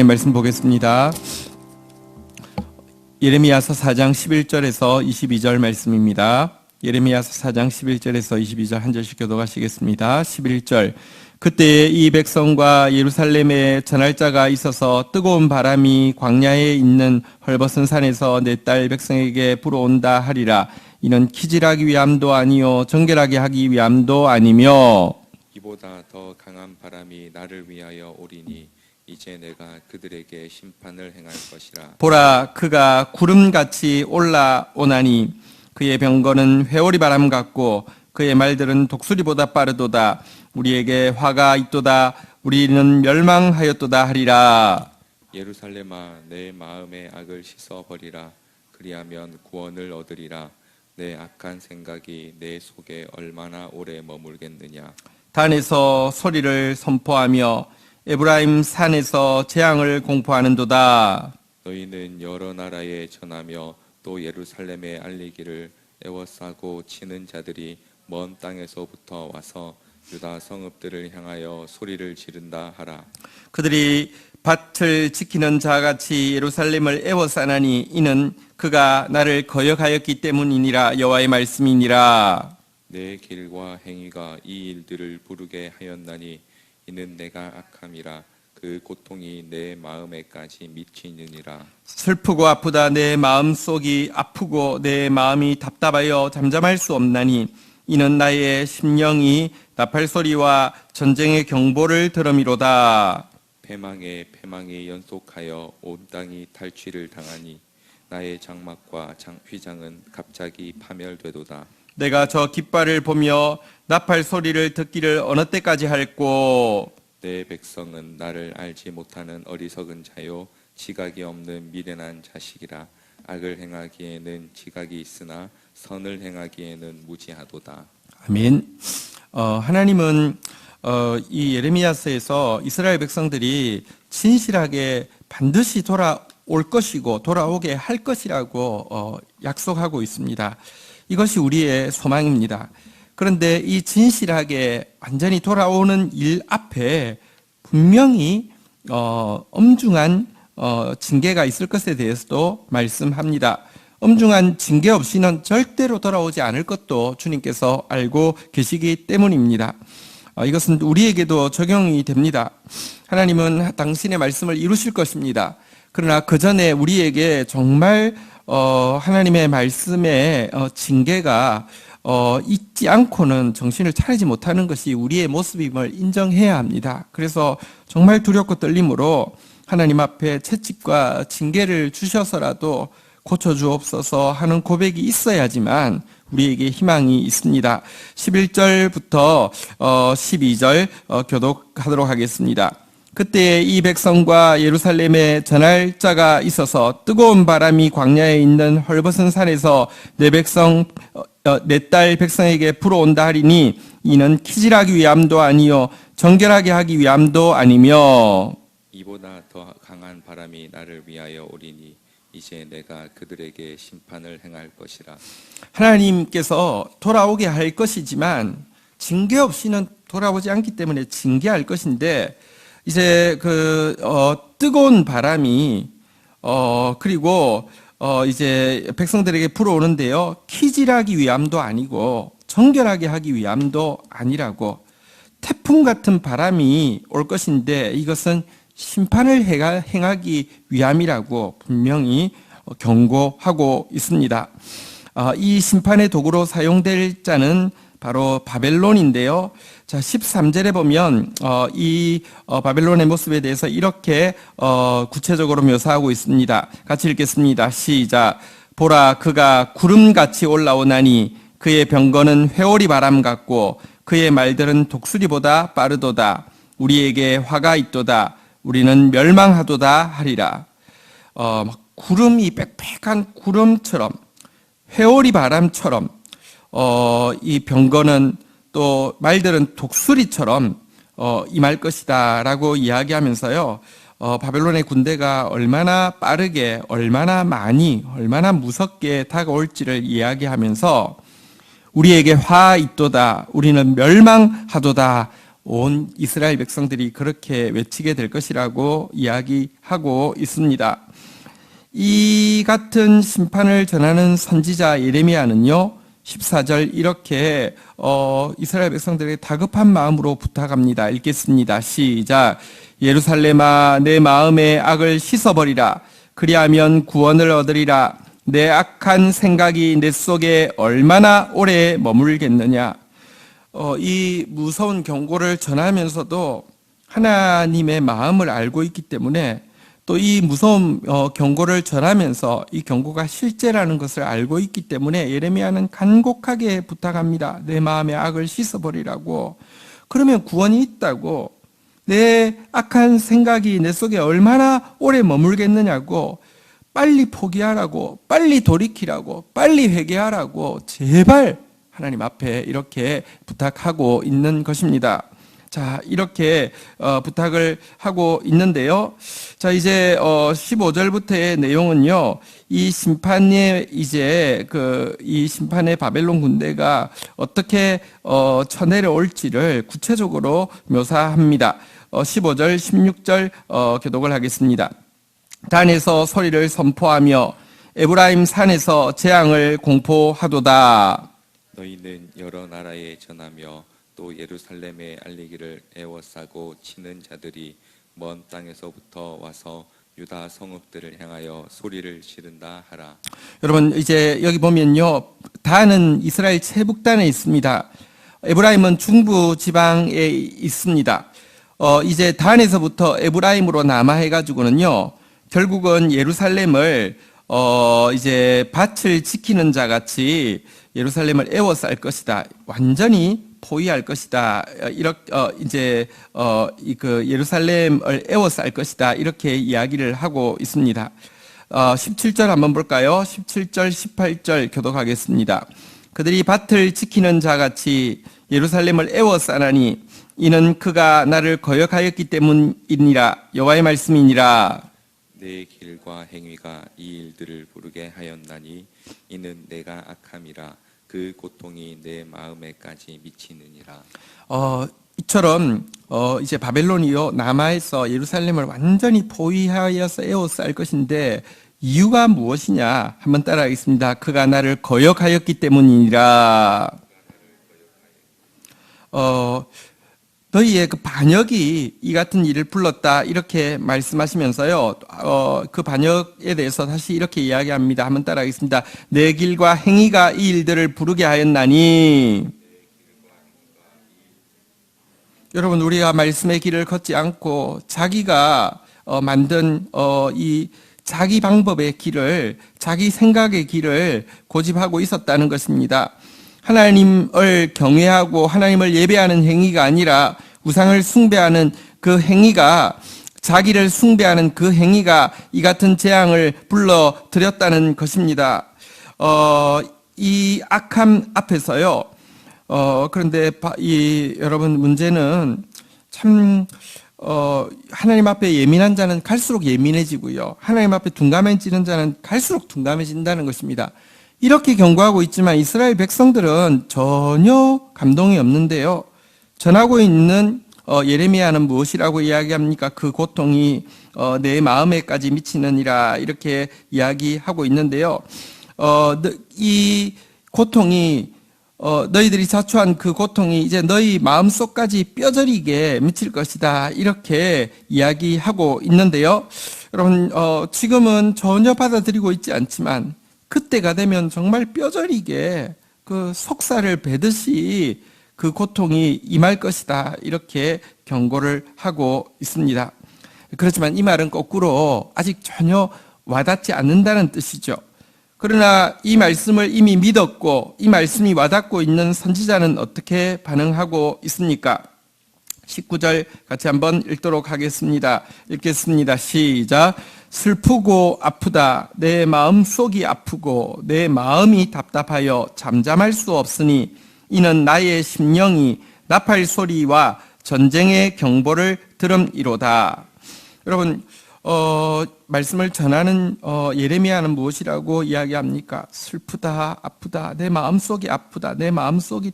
하나님 말씀 보겠습니다. 예레미야서 4장 11절에서 22절 말씀입니다. 예레미야서 4장 11절에서 22절 한 절씩 교독하시겠습니다. 11절. 그때에 이 백성과 예루살렘에 전할 자가 있어서 뜨거운 바람이 광야에 있는 헐벗은 산에서 내 딸 백성에게 불어온다 하리라. 이는 키질하기 위함도 아니요 정결하게 하기 위함도 아니며 이보다 더 강한 바람이 나를 위하여 오리니 이제 내가 그들에게 심판을 행할 것이라. 보라, 그가 구름같이 올라오나니 그의 병거는 회오리 바람 같고 그의 말들은 독수리보다 빠르도다. 우리에게 화가 있도다. 우리는 멸망하였도다 하리라. 예루살렘아, 내 마음의 악을 씻어버리라. 그리하면 구원을 얻으리라. 내 악한 생각이 내 속에 얼마나 오래 머물겠느냐. 단에서 소리를 선포하며 에브라임 산에서 재앙을 공포하는도다. 너희는 여러 나라에 전하며 또 예루살렘에 알리기를 애워싸고 치는 자들이 먼 땅에서부터 와서 유다 성읍들을 향하여 소리를 지른다 하라. 그들이 밭을 지키는 자같이 예루살렘을 애워싸나니 이는 그가 나를 거역하였기 때문이니라. 여호와의 말씀이니라. 내 길과 행위가 이 일들을 부르게 하였나니 이는 내가 악함이라. 그 고통이 내 마음에까지 미치느니라. 슬프고 아프다. 내 마음속이 아프고 내 마음이 답답하여 잠잠할 수 없나니 이는 나의 심령이 나팔 소리와 전쟁의 경보를 들음이로다. 패망에 패망이 연속하여 온 땅이 탈취를 당하니 나의 장막과 휘장은 갑자기 파멸되도다. 내가 저 깃발을 보며 나팔 소리를 듣기를 어느 때까지 할꼬. 내 백성은 나를 알지 못하는 어리석은 자요 지각이 없는 미련한 자식이라. 악을 행하기에는 지각이 있으나 선을 행하기에는 무지하도다. 아멘. 하나님은 이 예레미야서에서 이스라엘 백성들이 진실하게 반드시 돌아올 것이고 돌아오게 할 것이라고 약속하고 있습니다. 이것이 우리의 소망입니다. 그런데 이 진실하게 완전히 돌아오는 일 앞에 분명히 엄중한 징계가 있을 것에 대해서도 말씀합니다. 엄중한 징계 없이는 절대로 돌아오지 않을 것도 주님께서 알고 계시기 때문입니다. 이것은 우리에게도 적용이 됩니다. 하나님은 당신의 말씀을 이루실 것입니다. 그러나 그 전에 우리에게 정말 하나님의 말씀의 징계가 있지 않고는 정신을 차리지 못하는 것이 우리의 모습임을 인정해야 합니다. 그래서 정말 두렵고 떨림으로 하나님 앞에 채찍과 징계를 주셔서라도 고쳐주옵소서 하는 고백이 있어야지만 우리에게 희망이 있습니다. 11절부터 12절 교독하도록 하겠습니다. 그때 이 백성과 예루살렘에 전할 자가 있어서 뜨거운 바람이 광야에 있는 헐벗은 산에서 내 딸 백성에게 불어온다 하리니 이는 키질하기 위함도 아니요 정결하게 하기 위함도 아니며 이보다 더 강한 바람이 나를 위하여 오리니 이제 내가 그들에게 심판을 행할 것이라. 하나님께서 돌아오게 할 것이지만 징계 없이는 돌아오지 않기 때문에 징계할 것인데 이제 뜨거운 바람이 그리고 이제 백성들에게 불어오는데요. 키질하기 위함도 아니고 정결하게 하기 위함도 아니라고 태풍 같은 바람이 올 것인데 이것은 심판을 행하기 위함이라고 분명히 경고하고 있습니다. 이 심판의 도구로 사용될 자는 바로 바벨론인데요. 자, 13절에 보면 이 바벨론의 모습에 대해서 이렇게 구체적으로 묘사하고 있습니다. 같이 읽겠습니다. 시작. 보라, 그가 구름같이 올라오나니 그의 병거는 회오리 바람 같고 그의 말들은 독수리보다 빠르도다. 우리에게 화가 있도다. 우리는 멸망하도다 하리라. 구름이 빽빽한 구름처럼 회오리 바람처럼 이 병거는 또 말들은 독수리처럼 임할 것이다 라고 이야기하면서요. 바벨론의 군대가 얼마나 빠르게 얼마나 많이 얼마나 무섭게 다가올지를 이야기하면서 우리에게 화 있도다 우리는 멸망하도다 온 이스라엘 백성들이 그렇게 외치게 될 것이라고 이야기하고 있습니다. 이 같은 심판을 전하는 선지자 예레미야는요, 14절 이렇게 이스라엘 백성들에게 다급한 마음으로 부탁합니다. 읽겠습니다. 시작. 예루살렘아, 내 마음의 악을 씻어버리라. 그리하면 구원을 얻으리라. 내 악한 생각이 내 속에 얼마나 오래 머물겠느냐. 이 무서운 경고를 전하면서도 하나님의 마음을 알고 있기 때문에 또 이 무서운 경고를 전하면서 이 경고가 실제라는 것을 알고 있기 때문에 예레미야는 간곡하게 부탁합니다. 내 마음의 악을 씻어버리라고. 그러면 구원이 있다고. 내 악한 생각이 내 속에 얼마나 오래 머물겠느냐고. 빨리 포기하라고, 빨리 돌이키라고, 빨리 회개하라고 제발 하나님 앞에 이렇게 부탁하고 있는 것입니다. 자, 이렇게 부탁을 하고 있는데요. 자, 이제 15절부터의 내용은요. 이 심판의 이제 이 심판의 바벨론 군대가 어떻게 쳐내려올지를 구체적으로 묘사합니다. 15절, 16절 교독을 하겠습니다. 단에서 소리를 선포하며 에브라임 산에서 재앙을 공포하도다. 너희는 여러 나라에 전하며 또 예루살렘에 알리기를 애워싸고 치는 자들이 먼 땅에서부터 와서 유다 성읍들을 향하여 소리를 지른다 하라. 여러분, 이제 여기 보면요, 단은 이스라엘 최북단에 있습니다. 에브라임은 중부 지방에 있습니다. 이제 단에서부터 에브라임으로 남하해가지고는요, 결국은 예루살렘을 이제 밭을 지키는 자 같이 예루살렘을 에워쌀 것이다. 완전히 포위할 것이다. 이렇게 이제 그 예루살렘을 에워쌀 것이다. 이렇게 이야기를 하고 있습니다. 17절 한번 볼까요? 17절, 18절 교독하겠습니다. 그들이 밭을 지키는 자 같이 예루살렘을 에워싸나니 이는 그가 나를 거역하였기 때문이니라. 여호와의 말씀이니라. 내 길과 행위가 이 일들을 부르게 하였나니 이는 내가 악함이라. 그 고통이 내 마음에까지 미치느니라. 이처럼 이제 바벨론이요 남하에서 예루살렘을 완전히 포위하여서 에워쌀 것인데 이유가 무엇이냐 한번 따라하겠습니다. 그가 나를 거역하였기 때문이니라. 너희의 그 반역이 이 같은 일을 불렀다 이렇게 말씀하시면서요. 그 반역에 대해서 다시 이렇게 이야기합니다. 한번 따라하겠습니다. 내 길과 행위가 이 일들을 부르게 하였나니. 여러분, 우리가 말씀의 길을 걷지 않고 자기가 만든 이 자기 방법의 길을, 자기 생각의 길을 고집하고 있었다는 것입니다. 하나님을 경외하고 하나님을 예배하는 행위가 아니라 우상을 숭배하는 그 행위가, 자기를 숭배하는 그 행위가 이 같은 재앙을 불러들였다는 것입니다. 이 악함 앞에서요. 그런데 여러분, 문제는 참 하나님 앞에 예민한 자는 갈수록 예민해지고요. 하나님 앞에 둔감해지는 자는 갈수록 둔감해진다는 것입니다. 이렇게 경고하고 있지만 이스라엘 백성들은 전혀 감동이 없는데요. 전하고 있는 예레미야는 무엇이라고 이야기합니까? 그 고통이 내 마음에까지 미치느니라 이렇게 이야기하고 있는데요. 이 고통이 너희들이 자초한 그 고통이 이제 너희 마음속까지 뼈저리게 미칠 것이다 이렇게 이야기하고 있는데요. 여러분, 지금은 전혀 받아들이고 있지 않지만 그때가 되면 정말 뼈저리게 그 속살을 베듯이 그 고통이 임할 것이다 이렇게 경고를 하고 있습니다. 그렇지만 이 말은 거꾸로 아직 전혀 와닿지 않는다는 뜻이죠. 그러나 이 말씀을 이미 믿었고 이 말씀이 와닿고 있는 선지자는 어떻게 반응하고 있습니까? 19절 같이 한번 읽도록 하겠습니다. 읽겠습니다. 시작. 슬프고 아프다. 내 마음 속이 아프고 내 마음이 답답하여 잠잠할 수 없으니 이는 나의 심령이 나팔 소리와 전쟁의 경보를 들음이로다. 여러분, 말씀을 전하는 예레미야는 무엇이라고 이야기합니까? 슬프다, 아프다, 내 마음속이 아프다, 내 마음속이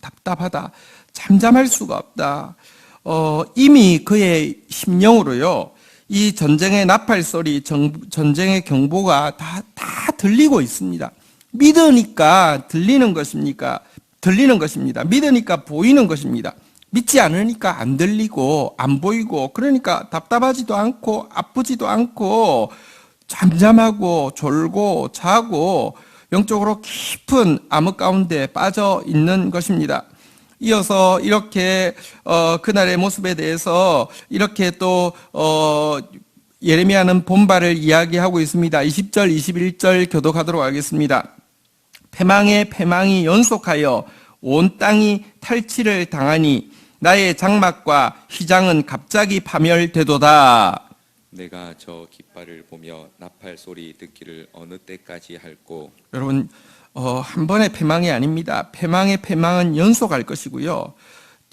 답답하다, 잠잠할 수가 없다. 이미 그의 심령으로요, 이 전쟁의 나팔 소리, 전쟁의 경보가 다 들리고 있습니다. 믿으니까 들리는 것입니까? 들리는 것입니다. 믿으니까 보이는 것입니다. 믿지 않으니까 안 들리고 안 보이고, 그러니까 답답하지도 않고 아프지도 않고 잠잠하고 졸고 자고 영적으로 깊은 암흑 가운데 빠져 있는 것입니다. 이어서 이렇게 그날의 모습에 대해서 이렇게 또 예레미야는 본바를 이야기하고 있습니다. 20절, 21절 교독하도록 하겠습니다. 패망에 패망이 연속하여 온 땅이 탈취를 당하니 나의 장막과 휘장은 갑자기 파멸되도다. 내가 저 깃발을 보며 나팔 소리 듣기를 어느 때까지 할꼬. 여러분, 한 번의 패망이 아닙니다. 패망의 패망은 연속할 것이고요.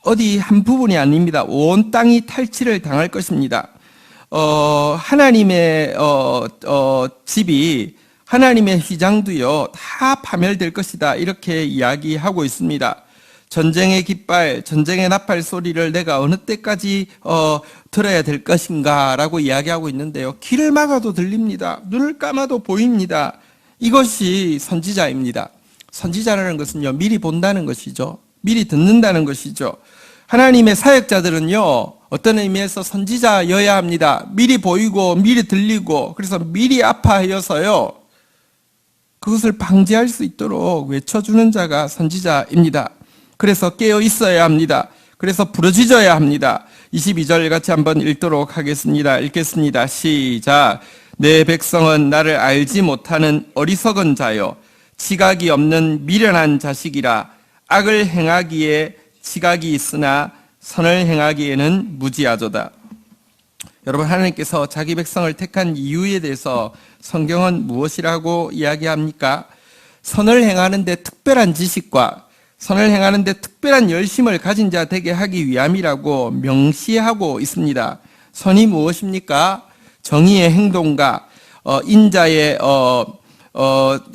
어디 한 부분이 아닙니다. 온 땅이 탈취를 당할 것입니다. 하나님의 집이, 하나님의 휘장도요, 다 파멸될 것이다. 이렇게 이야기하고 있습니다. 전쟁의 깃발, 전쟁의 나팔 소리를 내가 어느 때까지 들어야 될 것인가 라고 이야기하고 있는데요. 귀를 막아도 들립니다. 눈을 감아도 보입니다. 이것이 선지자입니다. 선지자라는 것은요, 미리 본다는 것이죠. 미리 듣는다는 것이죠. 하나님의 사역자들은요, 어떤 의미에서 선지자여야 합니다. 미리 보이고 미리 들리고, 그래서 미리 아파하여서요, 그것을 방지할 수 있도록 외쳐주는 자가 선지자입니다. 그래서 깨어 있어야 합니다. 그래서 부르짖어야 합니다. 22절 같이 한번 읽도록 하겠습니다. 읽겠습니다. 시작. 내 백성은 나를 알지 못하는 어리석은 자요, 지각이 없는 미련한 자식이라. 악을 행하기에 지각이 있으나 선을 행하기에는 무지하도다. 여러분, 하나님께서 자기 백성을 택한 이유에 대해서 성경은 무엇이라고 이야기합니까? 선을 행하는 데 특별한 지식과 선을 행하는 데 특별한 열심을 가진 자 되게 하기 위함이라고 명시하고 있습니다. 선이 무엇입니까? 정의의 행동과 인자의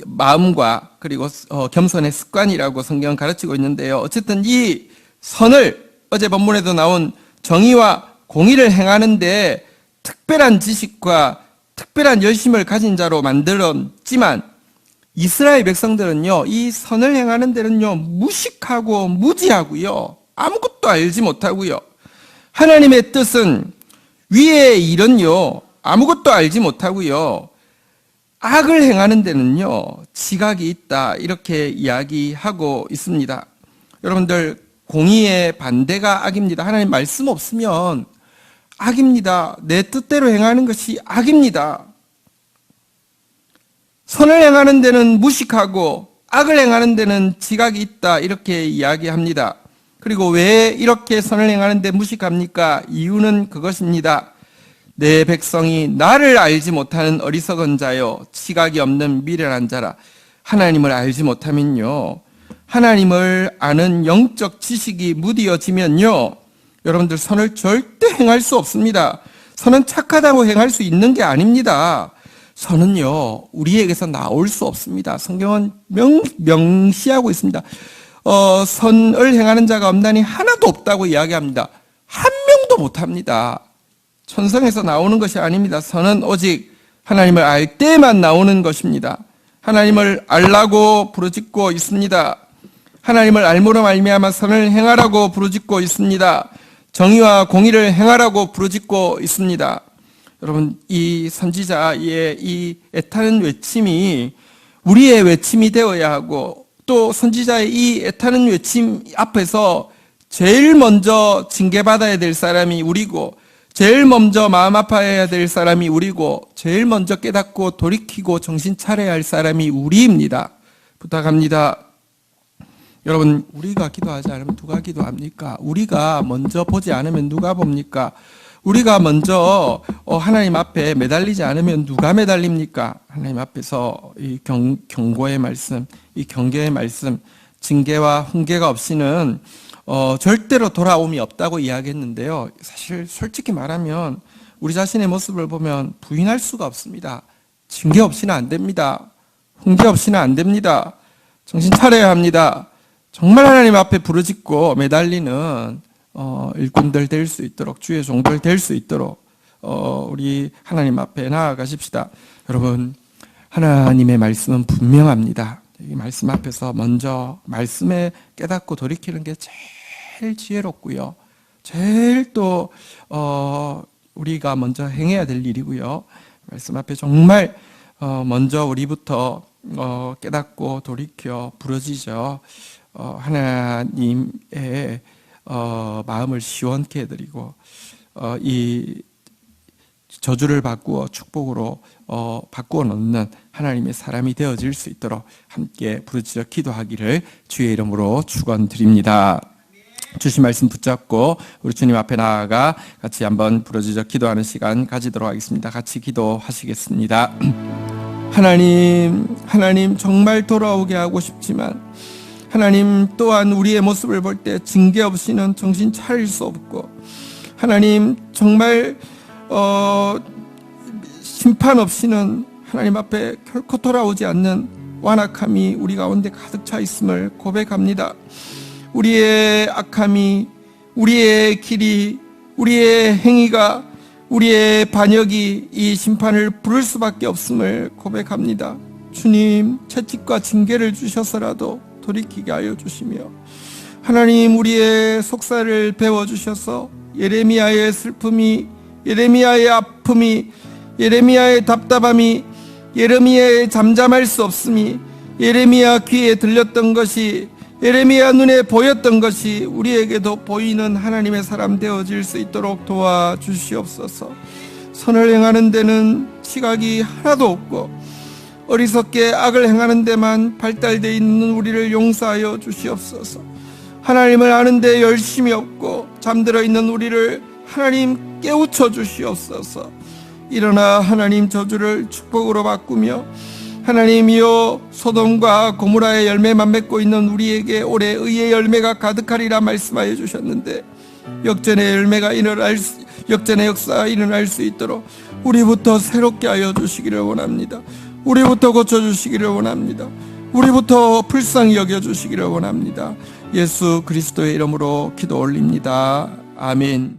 마음과 그리고 겸손의 습관이라고 성경은 가르치고 있는데요. 어쨌든 이 선을, 어제 본문에도 나온 정의와 공의를 행하는데 특별한 지식과 특별한 열심을 가진 자로 만들었지만, 이스라엘 백성들은요, 이 선을 행하는 데는요, 무식하고 무지하고요, 아무것도 알지 못하고요, 하나님의 뜻은, 위의 일은요, 아무것도 알지 못하고요, 악을 행하는 데는요, 지각이 있다. 이렇게 이야기하고 있습니다. 여러분들, 공의의 반대가 악입니다. 하나님 말씀 없으면 악입니다. 내 뜻대로 행하는 것이 악입니다. 선을 행하는 데는 무식하고 악을 행하는 데는 지각이 있다. 이렇게 이야기합니다. 그리고 왜 이렇게 선을 행하는 데 무식합니까? 이유는 그것입니다. 내 백성이 나를 알지 못하는 어리석은 자요, 지각이 없는 미련한 자라. 하나님을 알지 못하면요, 하나님을 아는 영적 지식이 무디어지면요, 여러분들 선을 절대 행할 수 없습니다. 선은 착하다고 행할 수 있는 게 아닙니다. 선은요, 우리에게서 나올 수 없습니다. 성경은 명시하고 있습니다. 선을 행하는 자가 없나니 하나도 없다고 이야기합니다. 한 명도 못합니다. 천성에서 나오는 것이 아닙니다. 선은 오직 하나님을 알 때만 나오는 것입니다. 하나님을 알라고 부르짖고 있습니다. 하나님을 알므로 말미암아 선을 행하라고 부르짖고 있습니다. 정의와 공의를 행하라고 부르짖고 있습니다. 여러분, 이 선지자의 이 애타는 외침이 우리의 외침이 되어야 하고, 또 선지자의 이 애타는 외침 앞에서 제일 먼저 징계받아야 될 사람이 우리고, 제일 먼저 마음 아파해야 될 사람이 우리고, 제일 먼저 깨닫고 돌이키고 정신 차려야 할 사람이 우리입니다. 부탁합니다. 여러분, 우리가 기도하지 않으면 누가 기도합니까? 우리가 먼저 보지 않으면 누가 봅니까? 우리가 먼저 하나님 앞에 매달리지 않으면 누가 매달립니까? 하나님 앞에서 이 경고의 말씀, 이 경계의 말씀, 징계와 훈계가 없이는 절대로 돌아옴이 없다고 이야기했는데요. 사실 솔직히 말하면 우리 자신의 모습을 보면 부인할 수가 없습니다. 징계 없이는 안 됩니다. 훈계 없이는 안 됩니다. 정신 차려야 합니다. 정말 하나님 앞에 부르짖고 매달리는 일꾼들 될 수 있도록, 주의 종들 될 수 있도록 우리 하나님 앞에 나아가십시다. 여러분, 하나님의 말씀은 분명합니다. 이 말씀 앞에서 먼저 말씀에 깨닫고 돌이키는 게 제일 지혜롭고요. 제일 또 우리가 먼저 행해야 될 일이고요. 말씀 앞에 정말 먼저 우리부터 깨닫고 돌이켜 부르짖어 하나님의 마음을 시원케 해드리고 이 저주를 바꾸어 축복으로 바꾸어 놓는 하나님의 사람이 되어질 수 있도록 함께 부르짖어 기도하기를 주의 이름으로 축원드립니다. 주신 말씀 붙잡고 우리 주님 앞에 나아가 같이 한번 부르짖어 기도하는 시간 가지도록 하겠습니다. 같이 기도하시겠습니다. 하나님 정말 돌아오게 하고 싶지만 하나님 또한 우리의 모습을 볼 때 징계 없이는 정신 차릴 수 없고 하나님 정말 심판 없이는 하나님 앞에 결코 돌아오지 않는 완악함이 우리 가운데 가득 차 있음을 고백합니다. 우리의 악함이, 우리의 길이, 우리의 행위가, 우리의 반역이 이 심판을 부를 수밖에 없음을 고백합니다. 주님, 채찍과 징계를 주셔서라도 돌이키게 하여 주시며 하나님 우리의 속사를 배워주셔서 예레미야의 슬픔이, 예레미야의 아픔이, 예레미야의 답답함이, 예레미야의 잠잠할 수 없음이, 예레미야 귀에 들렸던 것이, 예레미야 눈에 보였던 것이 우리에게도 보이는 하나님의 사람 되어질 수 있도록 도와주시옵소서. 선을 행하는 데는 지각이 하나도 없고 어리석게 악을 행하는 데만 발달되어 있는 우리를 용서하여 주시옵소서. 하나님을 아는 데 열심이 없고 잠들어 있는 우리를 하나님 깨우쳐 주시옵소서. 일어나 하나님 저주를 축복으로 바꾸며 하나님이여 소돔과 고모라의 열매만 맺고 있는 우리에게 올해 의의 열매가 가득하리라 말씀하여 주셨는데 역전의 역사가 일어날 수 있도록 우리부터 새롭게 하여 주시기를 원합니다. 우리부터 고쳐주시기를 원합니다. 우리부터 불쌍히 여겨주시기를 원합니다. 예수 그리스도의 이름으로 기도 올립니다. 아멘.